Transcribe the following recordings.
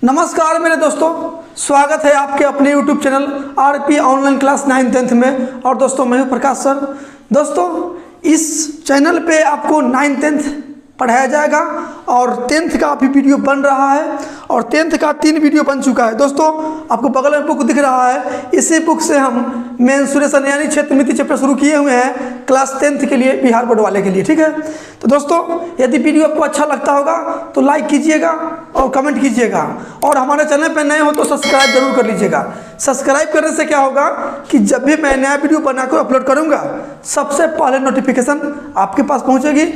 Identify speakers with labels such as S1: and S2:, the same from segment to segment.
S1: नमस्कार मेरे दोस्तों, स्वागत है आपके अपने YouTube channel RP online class 9th-10th में। और दोस्तों मैं हूं प्रकाश सर। दोस्तों इस चैनल पे आपको 9th-10th पढ़ाया जाएगा और 10th का अभी वीडियो बन रहा है और 10th का 3 वीडियो बन चुका है। दोस्तों आपको बगल में बुक दिख रहा है, इसी बुक से हम मेंसुरेशन यानी क्षेत्रमिति चैप्टर शुरू किए हुए हैं क्लास 10th के लिए, बिहार बोर्ड वाले के लिए। ठीक है, तो दोस्तों यदि वीडियो आपको अच्छा लगता होगा तो लाइक कीजिएगा और कमेंट कीजिएगा, और हमारे चैनल पर नए हो तो सब्सक्राइब जरूर कर लीजिएगा। सब्सक्राइब करने से क्या होगा कि जब भी मैं नया वीडियो बनाकर अपलोड करूँगा सबसे पहले नोटिफिकेशन आपके पास पहुँचेगी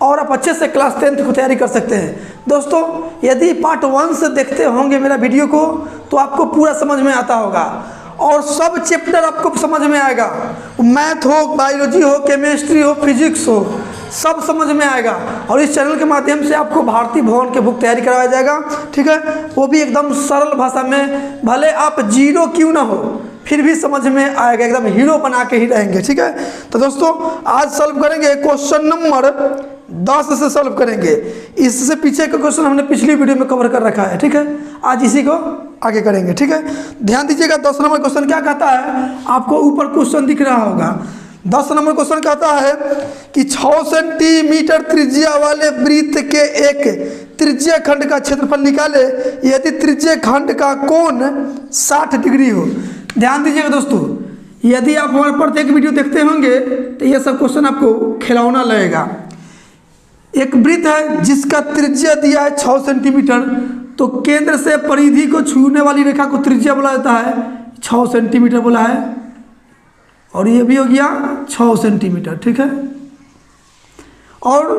S1: और आप अच्छे से क्लास 10th की तैयारी कर सकते हैं। दोस्तों यदि पार्ट 1 से देखते होंगे मेरा वीडियो को तो आपको पूरा समझ में आता होगा और सब चैप्टर आपको समझ में आएगा। मैथ हो, बायोलॉजी हो, केमिस्ट्री हो, फिजिक्स हो, सब समझ में आएगा। और इस चैनल के माध्यम से आपको भारतीय भवन के बुक तैयारी करवाया जाएगा। ठीक है, वो भी एकदम सरल भाषा में, भले आप जीरो क्यों ना हो फिर भी समझ में आएगा, एकदम हीरो बना के ही रहेंगे। ठीक है, तो दोस्तों आज सॉल्व करेंगे क्वेश्चन नंबर 10 से सॉल्व करेंगे। इससे पीछे का क्वेश्चन हमने पिछली वीडियो में कवर कर रखा है। ठीक है, आज इसी को आगे करेंगे। ठीक है, ध्यान दीजिएगा। 10 नंबर क्वेश्चन क्या कहता है, आपको ऊपर क्वेश्चन दिख रहा होगा। 10 नंबर क्वेश्चन कहता है कि 6 सेंटीमीटर त्रिज्या वाले वृत्त के एक त्रिज्य खंड का क्षेत्रफल निकाले यदि त्रिज्य खंड का कोण 60 डिग्री हो। ध्यान दीजिएगा दोस्तों, यदि आप हमारे प्रत्येक वीडियो देखते होंगे तो ये सब क्वेश्चन आपको खिलौना लगेगा। एक वृत्त है जिसका त्रिज्या दिया है 6 सेंटीमीटर, तो केंद्र से परिधि को छूने वाली रेखा को त्रिज्या बोला जाता है, 6 सेंटीमीटर बोला है, और ये भी हो गया 6 सेंटीमीटर। ठीक है, और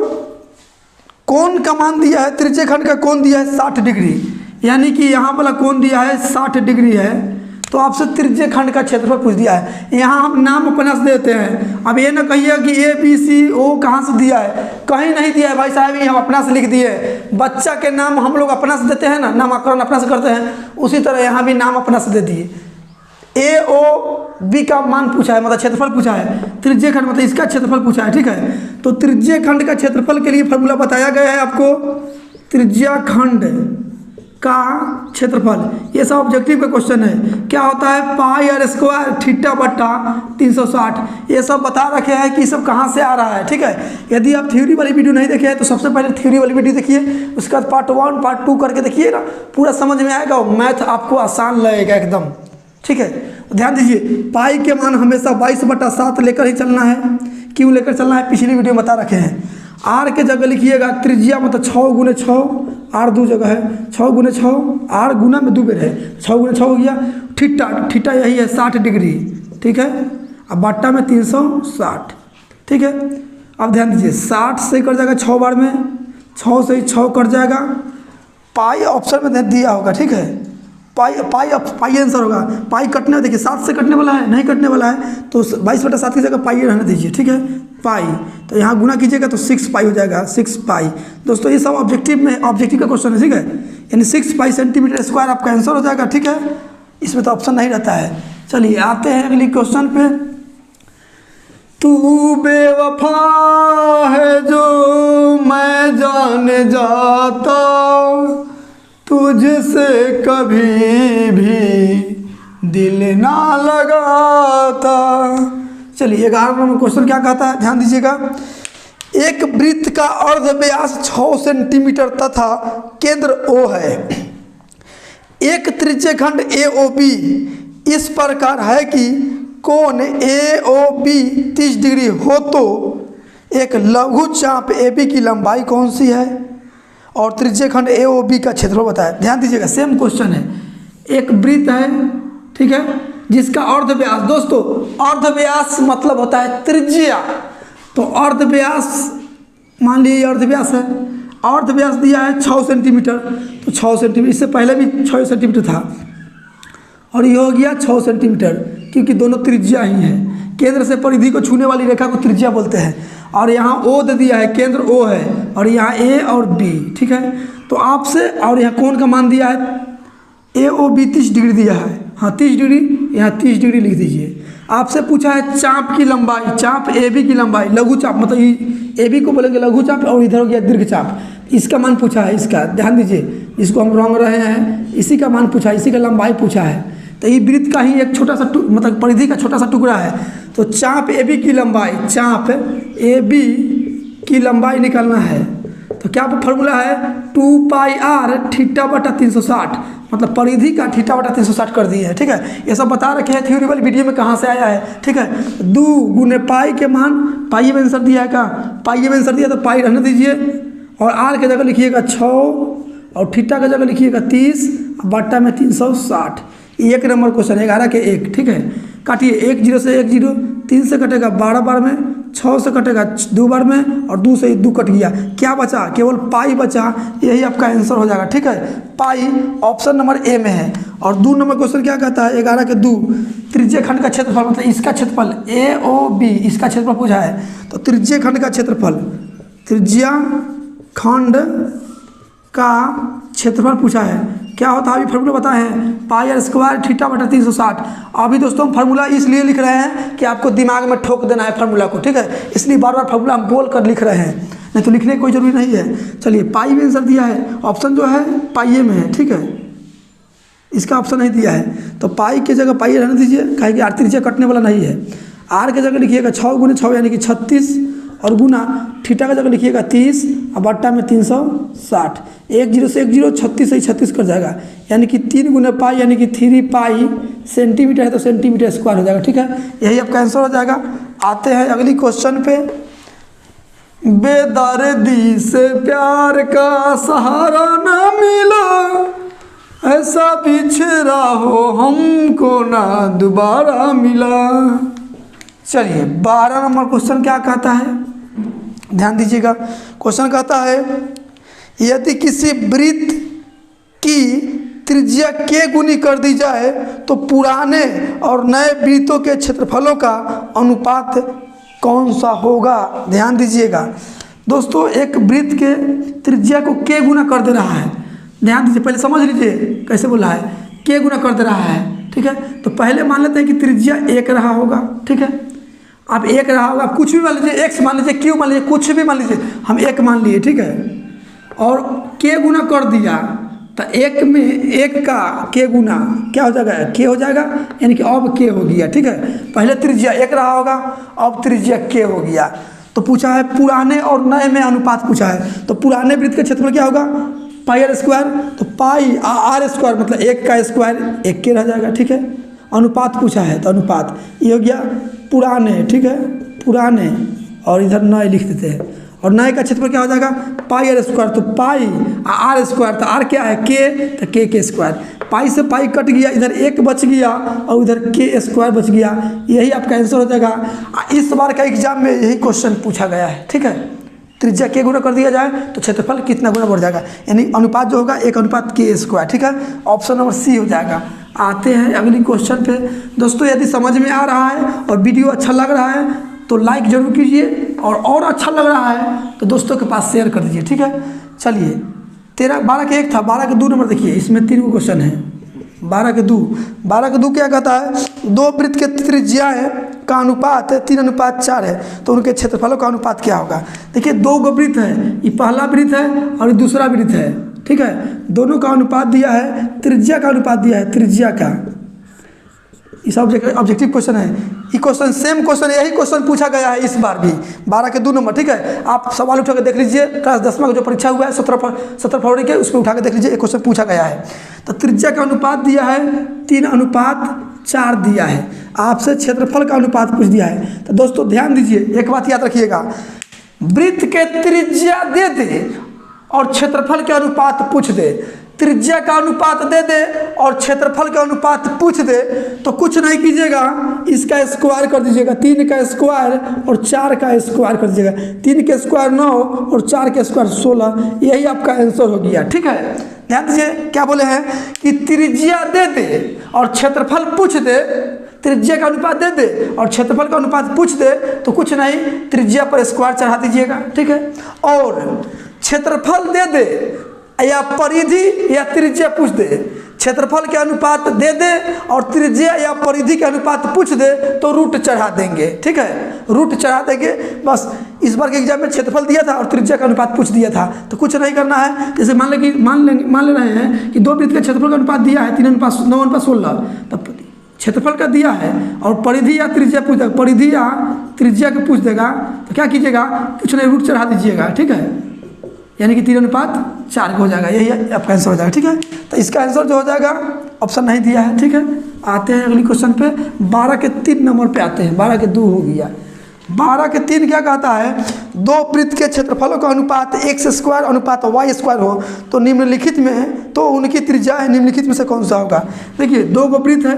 S1: कोण का मान दिया है, त्रिज्य खंड का कोण दिया है 60 डिग्री, यानी कि यहाँ वाला कोण दिया है 60 डिग्री है। तो आपसे त्रिज्य खंड का क्षेत्रफल पूछ दिया है। यहाँ हम नाम अपना से देते हैं। अब ये ना कहिए कि ABC O कहाँ से दिया है, कहीं नहीं दिया है भाई साहब, ये हम अपना से लिख दिए। बच्चा के नाम हम लोग अपना से देते हैं ना, नामकरण अपना से करते हैं, उसी तरह यहाँ भी नाम अपना से दे दिए। AOB का मान पूछा है, मतलब क्षेत्रफल पूछा है। त्रिज्य खंड मतलब इसका क्षेत्रफल पूछा है। ठीक है, तो त्रिज्य खंड का क्षेत्रफल के लिए फॉर्मूला बताया गया है आपको, त्रिज्या खंड का क्षेत्रफल। ये सब ऑब्जेक्टिव का क्वेश्चन है। क्या होता है, पाई आर स्क्वायर थीटा बट्टा 360, ये सब बता रखे हैं कि सब कहाँ से आ रहा है। ठीक है, यदि आप थ्योरी वाली वीडियो नहीं देखे हैं तो सबसे पहले थ्योरी वाली वीडियो देखिए, उसके बाद पार्ट 1 पार्ट 2 करके देखिए ना, पूरा समझ में आएगा और मैथ आपको आसान लगेगा एकदम। ठीक है, तो ध्यान दीजिए, पाई के मान हमेशा 22/7 लेकर ही चलना है। क्यों लेकर चलना है, पिछली वीडियो में बता रखे हैं। आर के जगह लिखिएगा त्रिज्या मतलब 6 × 6, आर 2 जगह है, 6 × 6, आर गुना में 2 बेर है, 6 × 6 हो गया। थीटा यही है 60 डिग्री। ठीक है, अब बट्टा में 360। ठीक है, अब ध्यान दीजिए, 60 से कट जाएगा 6 बार में, 6 से 6 कट जाएगा। पाई ऑप्शन में दिया होगा। ठीक है, पाई आंसर होगा। पाई कटने, देखिए 7 से कटने वाला है, नहीं कटने वाला है, तो 22/7 की जगह पाई रहने दीजिए। ठीक है, पाई तो यहाँ गुना कीजिएगा तो 6 पाई हो जाएगा, 6 पाई। दोस्तों ये सब ऑब्जेक्टिव का क्वेश्चन है। ठीक है, यानी 6 पाई सेंटीमीटर स्क्वायर आपका आंसर हो जाएगा। ठीक है, इसमें तो ऑप्शन नहीं रहता है। चलिए आते हैं अगली क्वेश्चन पे। तू बेवफा है जो मैं जान जाता, तुझसे कभी भी दिल ना लगाता। चलिए 11 नंबर क्वेश्चन क्या कहता है, ध्यान दीजिएगा। एक वृत्त का अर्ध व्यास 6 सेंटीमीटर तथा केंद्र O है। एक त्रिज्य खंड AOB इस प्रकार है कि कोण AOB 30 डिग्री हो तो एक लघु चाप AB की लंबाई कौन सी है और त्रिज्य खंड AOB का क्षेत्रफल बताया। ध्यान दीजिएगा, सेम क्वेश्चन है। एक वृत्त है, ठीक है, जिसका अर्धव्यास, दोस्तों अर्धव्यास मतलब होता है त्रिज्या, तो अर्धव्यास मान लीजिए अर्धव्यास है, अर्धव्यास दिया है 6 सेंटीमीटर, तो 6 सेंटीमीटर, इससे पहले भी 6 सेंटीमीटर था और ये हो गया 6 सेंटीमीटर, क्योंकि दोनों त्रिज्या ही हैं। केंद्र से परिधि को छूने वाली रेखा को त्रिज्या बोलते हैं। और यहाँ O दे दिया है, केंद्र O है, और यहाँ A और B। ठीक है, तो आपसे, और यहाँ कोण का मान दिया है AOB 30 डिग्री दिया है, हाँ 30 डिग्री, यहाँ 30 डिग्री लिख दीजिए। आपसे पूछा है चाप की लंबाई, चाप AB की लंबाई, लघु चाप मतलब AB को बोलेंगे लघु चाप और इधर हो गया दीर्घ चाप। इसका मान पूछा है, इसका ध्यान दीजिए, इसको हम रंग रहे हैं, इसी का मान पूछा है, इसी का लंबाई पूछा है। तो ये वृत्त का ही एक छोटा सा मतलब परिधि का छोटा सा टुकड़ा है। तो चाप ए बी की लंबाई, चाप ए बी की लंबाई निकालना है। तो क्या फॉर्मूला है, 2 पाई आर थीटा बटा 360, मतलब परिधि का थीटा बटा 360 कर दिए है। ठीक है, ये सब बता रखे हैं थ्योरी वाली वीडियो में कहाँ से आया है। ठीक है, 2 गुने पाई के मान, पाई में आंसर दिया है का, पाई में आंसर दिया तो पाई रहने दीजिए, और आर के जगह लिखिएगा 6 और थीटा की जगह लिखिएगा 30 बट्टा में 360। एक नंबर क्वेश्चन 11 के 1। ठीक है, काटिए, 1 0 से 1 0, 3 से कटेगा 12 बार में, 6 से कटेगा 2 बार में, और 2 से 2 कट गया, क्या बचा, केवल पाई बचा। यही आपका आंसर हो जाएगा। ठीक है, पाई ऑप्शन नंबर ए में है। और 2 नंबर क्वेश्चन क्या कहता है, 11 के 2, त्रिज्य खंड का क्षेत्रफल, मतलब इसका क्षेत्रफल ए ओ बी, इसका क्षेत्रफल पूछा है। तो त्रिज्य खंड का क्षेत्रफल, त्रिज्या खंड का क्षेत्रफल पूछा है, क्या होता है अभी फार्मूला बताए हैं, पाई आर स्क्वायर थीटा बटा 360। अभी दोस्तों हम फार्मूला इसलिए लिख रहे हैं कि आपको दिमाग में ठोक देना है फार्मूला को। ठीक है, इसलिए बार बार फार्मूला हम बोल कर लिख रहे हैं, नहीं तो लिखने की कोई जरूरी नहीं है। चलिए, पाई में आंसर दिया है, ऑप्शन जो है पाई में है। ठीक है, इसका ऑप्शन नहीं दिया है, तो पाई की जगह पाई रहने दीजिए, कहे कि आर त्रिज्या कटने वाला नहीं है। आर की जगह लिखिएगा 6 गुने 6 यानी कि 36, और गुना थीटा का जगह लिखिएगा 30 और बट्टा में 360। 1 0 से 1 0, 36 से 36 कर जाएगा, यानी कि 3 गुने पाई यानी कि 3 पाई सेंटीमीटर है तो सेंटीमीटर स्क्वायर हो जाएगा। ठीक है, यही आपका आंसर हो जाएगा। आते हैं अगली क्वेश्चन पे। बेदर्दी से प्यार का सहारा ना मिला, ऐसा बिछड़ा हो हमको ना दोबारा मिला। चलिए, 12 नंबर क्वेश्चन क्या कहता है, ध्यान दीजिएगा। क्वेश्चन कहता है, यदि किसी वृत्त की त्रिज्या के गुनी कर दी जाए तो पुराने और नए वृत्तों के क्षेत्रफलों का अनुपात कौन सा होगा। ध्यान दीजिएगा दोस्तों, एक वृत्त के त्रिज्या को के गुना कर दे रहा है। ध्यान दीजिए, पहले समझ लीजिए कैसे बोला है, के गुना कर दे रहा है। ठीक है, तो पहले मान लेते हैं कि त्रिज्या 1 रहा होगा। ठीक है, आप 1 रहा होगा, कुछ भी मान लीजिए, x मान लीजिए, q मान लीजिए, कुछ भी मान लीजिए, हम 1 मान लिए। ठीक है, और k गुना कर दिया तो 1 में 1 का k गुना क्या हो जाएगा, k हो जाएगा, यानी कि अब k हो गया। ठीक है, पहले त्रिज्या 1 रहा होगा, अब त्रिज्या k हो गया। तो पूछा है पुराने और नए में अनुपात पूछा है, तो पुराने वृत्त का क्षेत्रफल क्या होगा, पाई आर स्क्वायर, तो पाई आर स्क्वायर मतलब 1 का स्क्वायर 1 के रह जाएगा। ठीक है, अनुपात पूछा है तो अनुपात ये हो गया पुराने। ठीक है, पुराने, और इधर नए लिख देते हैं, और नए का क्षेत्रफल क्या हो जाएगा, पाई आर स्क्वायर, तो पाई आर स्क्वायर, तो आर क्या है के, तो के स्क्वायर, पाई से पाई कट गया, इधर 1 बच गया और उधर के स्क्वायर बच गया। यही आपका आंसर हो जाएगा। इस बार का एग्जाम में यही क्वेश्चन पूछा गया है। ठीक है, त्रिज्या के गुना कर दिया जाए तो क्षेत्रफल कितना गुना बढ़ जाएगा, यानी अनुपात जो होगा 1 अनुपात के स्क्वायर। ठीक है, ऑप्शन नंबर सी हो जाएगा। आते हैं अगली क्वेश्चन पे। दोस्तों, यदि समझ में आ रहा है और वीडियो अच्छा लग रहा है तो लाइक जरूर कीजिए, और अच्छा लग रहा है तो दोस्तों के पास शेयर कर दीजिए। ठीक है, चलिए, 12 के 1 था, 12 के 2 नंबर देखिए, इसमें 3 क्वेश्चन है। 12 के 2 क्या कहता है, 2 वृत्त के त्रिज्याएं का अनुपात 3:4 है, तो उनके क्षेत्रफलों का अनुपात क्या होगा। देखिए, 2 वृत्त है, ये पहला वृत्त है और ये दूसरा वृत्त है। ठीक है, दोनों का अनुपात दिया है, त्रिज्या का अनुपात दिया है, त्रिज्या का। इस ऑब्जेक्टिव क्वेश्चन है, ये क्वेश्चन सेम क्वेश्चन, यही क्वेश्चन पूछा गया है इस बार भी, 12 के 2 नंबर। ठीक है, आप सवाल उठा के देख लीजिए, क्लास 10वां का जो परीक्षा हुआ है 17 फरवरी के, उसमें उठा के देख लीजिए, एक क्वेश्चन पूछा गया है। तो त्रिज्या का अनुपात दिया है 3:4 दिया है, आपसे क्षेत्रफल का अनुपात पूछ दिया है। तो दोस्तों ध्यान दीजिए, एक बात याद रखिएगा, वृत्त के त्रिज्या दे दे और क्षेत्रफल के अनुपात पूछ दे, त्रिज्या का अनुपात दे दे और क्षेत्रफल का अनुपात पूछ दे, तो कुछ नहीं कीजिएगा, इसका स्क्वायर कर दीजिएगा, 3 का स्क्वायर और 4 का स्क्वायर कर दीजिएगा, 3 के स्क्वायर 9 और 4 के स्क्वायर 16, यही आपका आंसर हो गया। ठीक है, ध्यान दीजिए क्या बोले हैं कि त्रिज्या दे दे और क्षेत्रफल पूछ दे, त्रिज्या का अनुपात दे दे और क्षेत्रफल का अनुपात पूछ दे, तो कुछ नहीं, त्रिज्या पर स्क्वायर चढ़ा दीजिएगा। ठीक है, और क्षेत्रफल दे दे या परिधि या त्रिज्या पूछ दे, क्षेत्रफल के अनुपात दे दे और त्रिज्या या परिधि के अनुपात पूछ दे तो रूट चढ़ा देंगे। ठीक है, रूट चढ़ा देंगे बस। इस बार के एग्जाम में क्षेत्रफल दिया था और त्रिज्या का अनुपात पूछ दिया था, तो कुछ नहीं करना है। जैसे मान ले रहे हैं कि दो वृत्त के क्षेत्रफल का अनुपात दिया है 3:9:16, तब क्षेत्रफल का दिया है और परिधि या त्रिज्या पूछ देगा, परिधि या त्रिज्या को पूछ देगा तो क्या कीजिएगा, कुछ नहीं रूट चढ़ा दीजिएगा। ठीक है, यानी कि 3:4 हो जाएगा, यही आपका आंसर हो जाएगा। ठीक है, तो इसका आंसर जो हो जाएगा ऑप्शन नहीं दिया है। ठीक है, आते हैं अगली क्वेश्चन पे। 12 के 3 नंबर पे आते हैं। 12 के 2 हो गया। 12 के 3 क्या कहता है, दो वृत्त के क्षेत्रफलों का अनुपात x² अनुपात y² हो तो निम्नलिखित में तो उनकी त्रिज्या है निम्नलिखित में से कौन सा होगा। देखिए, दो गो वृत्त है,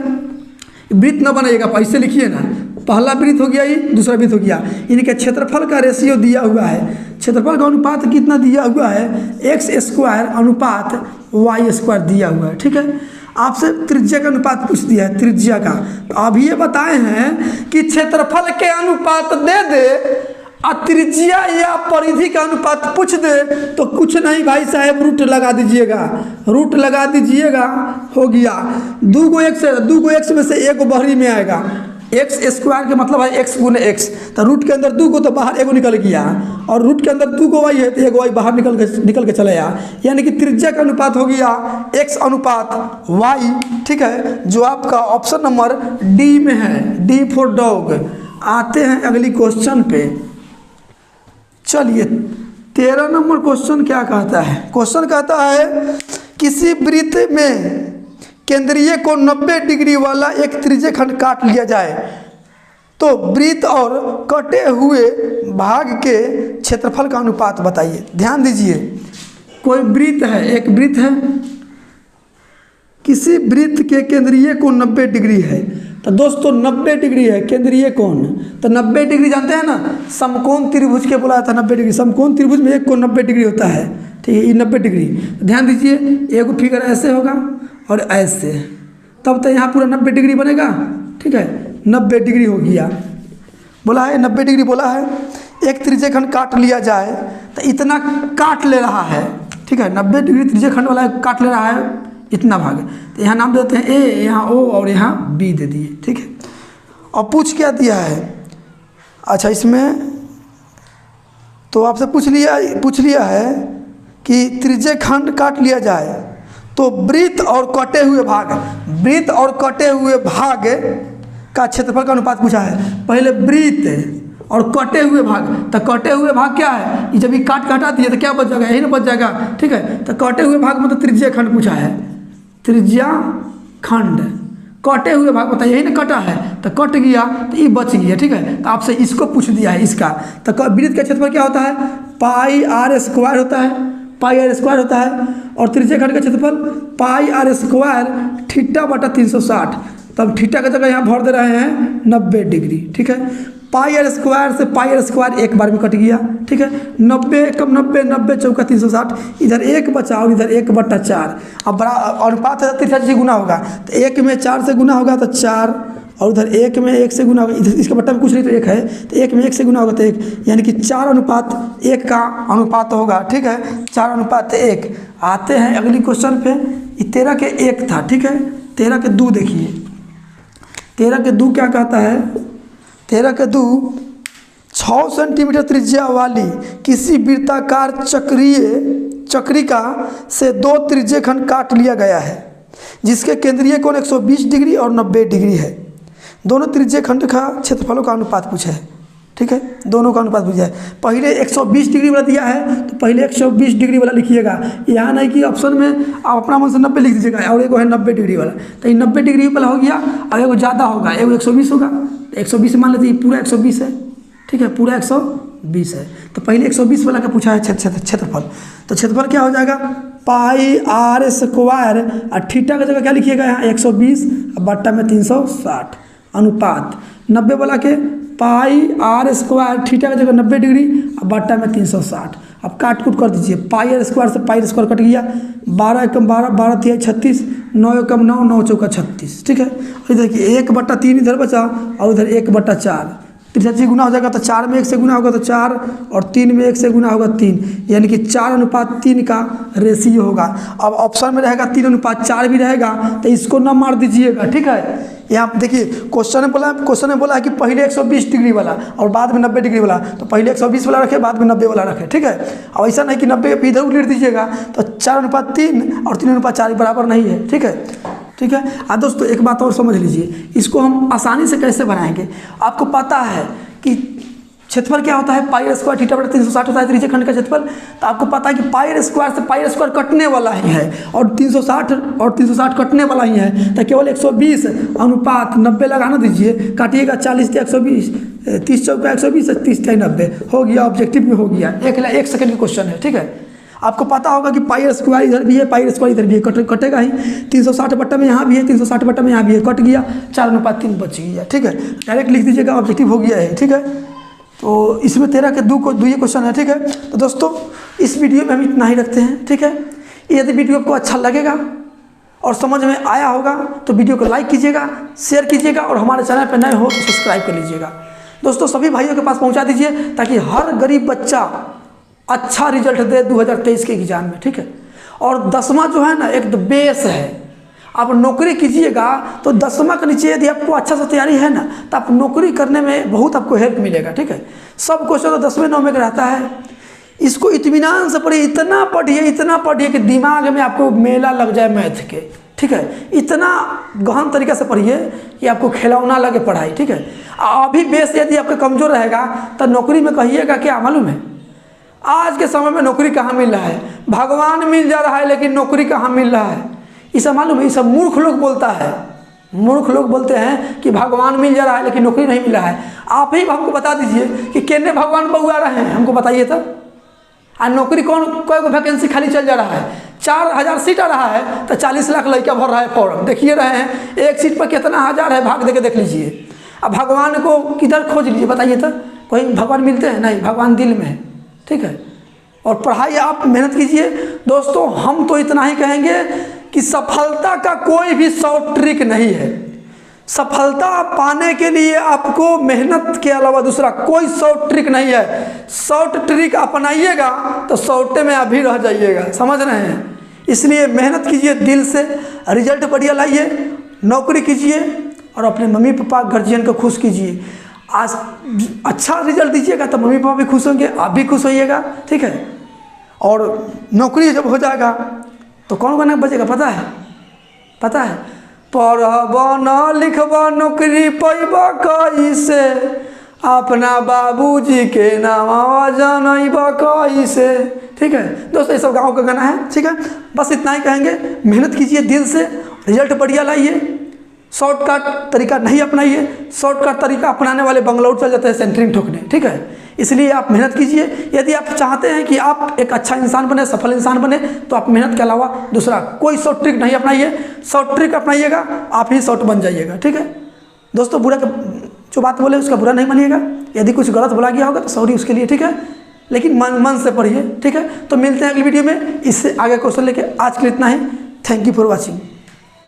S1: वृत्त न बनाइएगा, ऐसे लिखिए ना, पहला वृत्त हो गया, ये दूसरा वृत्त हो गया। इनके क्षेत्रफल का रेशियो दिया हुआ है, क्षेत्रफल का अनुपात कितना दिया हुआ है, x² अनुपात y² दिया हुआ है। ठीक है, आपसे त्रिज्या का अनुपात पूछ दिया है, त्रिज्या का। तो अब ये बताए हैं कि क्षेत्रफल के अनुपात दे दे और त्रिज्या या परिधि का अनुपात पूछ दे तो कुछ नहीं भाई साहब, रूट लगा दीजिएगा, रूट लगा दीजिएगा, हो गया। 2 x में से एक बहरी में आएगा, x² के मतलब है x गुने x, तो रूट के अंदर 2 को तो बाहर एगो निकल गया और रूट के अंदर 2 y है तो एगो y बाहर निकल के चला गया, यानी कि त्रिज्या का अनुपात हो गया x अनुपात y। ठीक है, जो आपका ऑप्शन नंबर डी में है, डी फॉर डॉग। आते हैं अगली क्वेश्चन पे। चलिए, 13 नंबर क्वेश्चन क्या कहता है। क्वेश्चन कहता है किसी वृत्त में केंद्रीय को 90 डिग्री वाला एक त्रिज्य खंड काट लिया जाए तो वृत्त और कटे हुए भाग के क्षेत्रफल का अनुपात बताइए। ध्यान दीजिए, कोई वृत्त है, एक वृत्त है, किसी वृत्त के केंद्रीय कोण 90 डिग्री है। तो दोस्तों 90 डिग्री है केंद्रीय कोण, तो 90 डिग्री जानते हैं ना, समकोण त्रिभुज के बोला था 90 डिग्री। समकोण त्रिभुज में एक कोण 90 डिग्री होता है। ठीक है, ये 90 डिग्री। ध्यान दीजिए, एक फिगर ऐसे होगा और ऐसे, तब तो यहाँ पूरा 90 डिग्री बनेगा। ठीक है, 90 डिग्री हो गया, बोला है 90 डिग्री बोला है। एक त्रिज्य खंड काट लिया जाए तो इतना काट ले रहा है। ठीक है, 90 डिग्री त्रिज्य खंड वाला काट ले रहा है इतना भाग, तो यहाँ नाम देते हैं ए, यहाँ ओ और यहाँ बी दे दिए। ठीक है, और पूछ क्या दिया है, अच्छा इसमें तो आपसे पूछ लिया है कि त्रिज्य खंड काट लिया जाए तो वृत्त और कटे हुए भाग, वृत्त और कटे हुए भाग का क्षेत्रफल का अनुपात पूछा है। पहले वृत्त और कटे हुए भाग, तो कटे हुए भाग क्या है, ये जब ये काटा दिए तो क्या बच जाएगा, यही ना बच जाएगा। ठीक है, तो कटे हुए भाग मतलब त्रिज्या खंड पूछा है, त्रिज्या खंड। कटे हुए भाग बताइए, यही ना कटा है तो कट गया तो ये बच गया। ठीक है, तो आपसे इसको पूछ दिया है इसका। तो वृत्त का क्षेत्रफल क्या होता है, πr² होता है, πr² होता है, और त्रिज्या खंड का क्षेत्रफल πr² θ/360। तब थीटा का जगह यहाँ भर दे रहे हैं 90 डिग्री। ठीक है, πr² से πr² एक बार में कट गया। ठीक है, 90 कम 90, 90 चौका 360, इधर 1 बचा और इधर 1/4। अब बड़ा अनुपात है, तिरछा से गुना होगा तो 1 में 4 से गुना होगा तो 4, और उधर 1 में 1 से गुना होगा, इधर इसके बट्टा में कुछ नहीं तो 1 है, तो 1 में 1 से गुना होगा तो 1, यानी कि 4:1 का अनुपात होगा। ठीक है, 4:1। आते हैं अगली क्वेश्चन पे। 13 के 1 था। ठीक है, 13 के 2 देखिए। 13 के 2 क्या कहता है, 13 के 2, 6 सेंटीमीटर त्रिज्या वाली किसी वृत्ताकार चक्रिका से 2 त्रिज्य खंड काट लिया गया है जिसके केंद्रीय कोण 120 डिग्री और 90 डिग्री है। दोनों त्रिज्य खंड का क्षेत्रफलों का अनुपात पूछा है। ठीक है, दोनों का अनुपात पूछा है। पहले 120 डिग्री वाला दिया है तो पहले 120 डिग्री वाला लिखिएगा, यहाँ नहीं कि ऑप्शन में आप अपना मन से 90 लिख दीजिएगा, और एगो है 90 डिग्री वाला, तो ये 90 डिग्री वाला हो गया। और एगो ज़्यादा होगा, एगो 120 होगा, तो 120 मान लेते पूरा 120 है। ठीक है, पूरा 120 है, तो पहले 120 वाला का पूछा है क्षेत्रफल। तो क्षेत्रफल क्या हो जाएगा, πr² और थीटा का जगह क्या लिखिएगा, यहाँ 120 बट्टा में 360 अनुपात 90 वाला के πr² थीटा का जगह 90 डिग्री और बट्टा में 360। अब काट कूट कर दीजिए, πr² से πr² कट गया, 12 एकम 12, 12 तिहाई 36, 9 एकम 9, 9 चौका 36। ठीक है, और देखिए 1/3 इधर बचा और उधर 1/4, 3 गुना हो जाएगा तो 4 में 1 से गुना होगा तो 4, और 3 में 1 से गुना होगा 3, यानी कि 4:3 का रेशियो होगा। अब ऑप्शन में रहेगा 3:4 भी रहेगा, तो इसको ना मार दीजिएगा, ठीक है। यहाँ देखिए क्वेश्चन में बोला है कि पहले 120 डिग्री वाला और बाद में 90 डिग्री वाला, तो पहले 120 वाला रखे, बाद में 90 वाला रखे, ठीक है। अब ऐसा नहीं कि 90 पे इधर उलट दीजिएगा, तो 4:3 और 3:4 बराबर नहीं है, ठीक है, ठीक है। अब दोस्तों एक बात और समझ लीजिए, इसको हम आसानी से कैसे बनाएंगे। आपको पता है कि क्षेत्रफल क्या होता है, पाई स्क्वायर थीटा बटा 360 होता है त्रिज्यीय खंड का क्षेत्रफल। तो आपको पता है कि पाई स्क्वायर से पाई स्क्वायर कटने वाला ही है, और 360 कटने वाला ही है, तो केवल 120:90 लगाना दीजिए, काटिएगा 40 से 120, 30 चौका 120, 30 से 90 हो गया, ऑब्जेक्टिव में हो गया। 1 सेकंड की क्वेश्चन है, ठीक है। आपको पता होगा कि पाई स्क्वायर इधर भी है, पाई स्क्वायर इधर भी है, कटेगा ही। 360 बट्टा में यहाँ भी है, 360 बट्टा में यहाँ भी है, कट गया, 4:3 बच गया, ठीक है। डायरेक्ट लिख दीजिएगा, ऑब्जेक्टिव हो गया है, ठीक है। तो इसमें 13 के 2 क्वेश्चन है, ठीक है। तो दोस्तों इस वीडियो में हम इतना ही रखते हैं, ठीक है। यदि वीडियो आपको अच्छा लगेगा और समझ में आया होगा तो वीडियो को लाइक कीजिएगा, शेयर कीजिएगा, और हमारे चैनल पर नए हो तो सब्सक्राइब कर लीजिएगा। दोस्तों सभी भाइयों के पास पहुंचा दीजिए, ताकि हर गरीब बच्चा अच्छा रिजल्ट दे 2023 के एग्जाम में, ठीक है। और 10वां जो है ना एक बेस है, आप नौकरी कीजिएगा तो 10वां के नीचे यदि आपको अच्छा से तैयारी है ना, तो आप नौकरी करने में बहुत आपको हेल्प मिलेगा, ठीक है। सब क्वेश्चन तो 10वें 9वें का रहता है। इसको इत्मीनान से पढ़िए, इतना पढ़िए कि दिमाग में आपको मेला लग जाए मैथ के, ठीक है। इतना गहन तरीके से पढ़िए कि आपको खिलौना लगे पढ़ाई, ठीक है। अभी बेस यदि आपका कमज़ोर रहेगा तो नौकरी में कहिएगा क्या मालूम है, आज के समय में नौकरी कहाँ मिल रहा है, भगवान मिल जा रहा है लेकिन नौकरी कहाँ मिल रहा है, ये सब मालूम है। ये सब मूर्ख लोग बोलता है, मूर्ख लोग बोलते हैं कि भगवान मिल जा रहा है लेकिन नौकरी नहीं मिल रहा है। आप ही हमको बता दीजिए कि कितने भगवान बउआ रहे हैं, हमको बताइए तो। और नौकरी कोई वैकेंसी खाली चल जा रहा है, 4000 सीट आ रहा है तो 40 लाख लड़का भर रहा है फॉर्म, देखिए रहे हैं। एक सीट पर कितना हज़ार है, भाग दे के देख लीजिए। अब भगवान को किधर खोज लीजिए, बताइए तो। कोई भगवान मिलते हैं? नहीं, भगवान दिल में है, ठीक है। और पढ़ाई आप मेहनत कीजिए। दोस्तों हम तो इतना ही कहेंगे कि सफलता का कोई भी शॉर्ट ट्रिक नहीं है। सफलता पाने के लिए आपको मेहनत के अलावा दूसरा कोई शॉर्ट ट्रिक नहीं है। शॉर्ट ट्रिक अपनाइएगा तो शॉर्टे में अभी रह जाइएगा, समझ रहे हैं। इसलिए मेहनत कीजिए दिल से, रिजल्ट बढ़िया लाइए, नौकरी कीजिए और अपने मम्मी पापा गार्जियन को खुश कीजिए। आज अच्छा रिजल्ट दीजिएगा तो मम्मी पापा भी खुश होंगे, आप भी खुश होइएगा, ठीक है। और नौकरी जब हो जाएगा तो कौन गाना बजेगा पता है? पता है? पढ़ब न लिखब नौकरी पैब कैसे, अपना बाबूजी के नाम जनब कैसे, ठीक है। दोस्तों ये सब गाँव का गाना है, ठीक है। बस इतना ही कहेंगे, मेहनत कीजिए दिल से, रिजल्ट बढ़िया लाइए। शॉर्टकट तरीका नहीं अपनाइए, शॉर्टकट तरीका अपनाने वाले बंगलौर चल जाते हैं सेंटरिंग ठोकने, ठीक है। इसलिए आप मेहनत कीजिए। यदि आप चाहते हैं कि आप एक अच्छा इंसान बने, सफल इंसान बने, तो आप मेहनत के अलावा दूसरा कोई शॉर्ट ट्रिक नहीं अपनाइए। शॉर्ट ट्रिक अपनाइएगा आप ही शॉर्ट बन जाइएगा, ठीक है। दोस्तों बुरा जो बात बोले उसका बुरा नहीं मानिएगा, यदि कुछ गलत बोला गया होगा तो सॉरी उसके लिए, ठीक है। लेकिन मन से पढ़िए, ठीक है। तो मिलते हैं अगली वीडियो में इससे आगे क्वेश्चन लेके। आज के लिए इतना ही। Thank you for watching.